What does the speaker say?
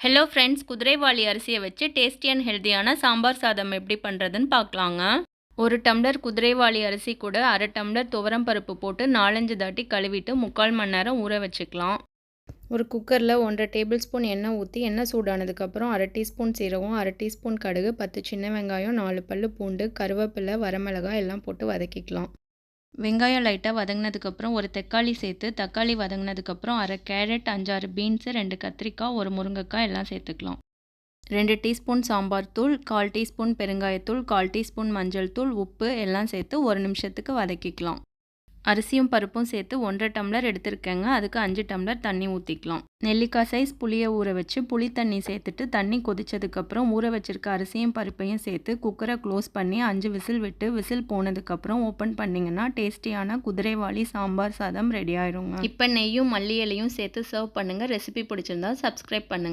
Hello friends, குதிரைவாலி அரிசியை வச்சு டேஸ்டி அண்ட் ஹெல்த்தியான சாம்பார் சாதம் எப்படி பண்ணுறதுன்னு பார்க்கலாங்க. ஒரு டம்ளர் குதிரைவாலி அரிசி கூட அரை டம்ளர் துவரம் பருப்பு போட்டு 4-5 தாட்டி கழுவிட்டு 3/4 மணி நேரம் ஊற வச்சுக்கலாம். ஒரு குக்கரில் 1.5 டேபிள் ஸ்பூன் எண்ணெய் ஊற்றி எண்ணெய் சூடானதுக்கப்புறம் அரை டீஸ்பூன் சீரகம், அரை டீஸ்பூன் கடுகு, 10 சின்ன வெங்காயம், 4 பல்லு பூண்டு, கருவேப்பிலை, வரமிளகாய் எல்லாம் போட்டு வதக்கிக்கலாம். வெங்காயம் லைட்டாக வதங்கினதுக்கப்புறம் ஒரு தக்காளி சேர்த்து, தக்காளி வதங்கினதுக்கப்புறம் அரை கேரட், 5-6 பீன்ஸு, 2 கத்திரிக்காய், ஒரு முருங்கைக்காய் எல்லாம் சேர்த்துக்கலாம். 2 டீஸ்பூன் சாம்பார் தூள், 1/4 டீஸ்பூன் பெருங்காயத்தூள், 1/4 டீஸ்பூன் மஞ்சள் தூள், உப்பு எல்லாம் சேர்த்து 1 நிமிஷத்துக்கு வதக்கிக்கலாம். அரிசியும் பருப்பும் சேர்த்து 1.5 டம்ளர் எடுத்திருக்கேங்க. அதுக்கு 5 டம்ளர் தண்ணி ஊற்றிக்கலாம். நெல்லிக்காய் சைஸ் புளியை ஊற வச்சு புளி தண்ணி சேர்த்துட்டு தண்ணி கொதிச்சதுக்கப்புறம் ஊற வச்சிருக்க அரிசியும் பருப்பையும் சேர்த்து குக்கரை க்ளோஸ் பண்ணி 5 விசில் விட்டு விசில் போனதுக்கப்புறம் ஓப்பன் பண்ணிங்கன்னா டேஸ்டியான குதிரைவாலி சாம்பார் சாதம் ரெடி ஆயிருங்க. இப்போ நெய்யும் மல்லி இலையும் சேர்த்து சர்வ் பண்ணுங்கள். ரெசிபி பிடிச்சிருந்தா சப்ஸ்கிரைப் பண்ணுங்கள்.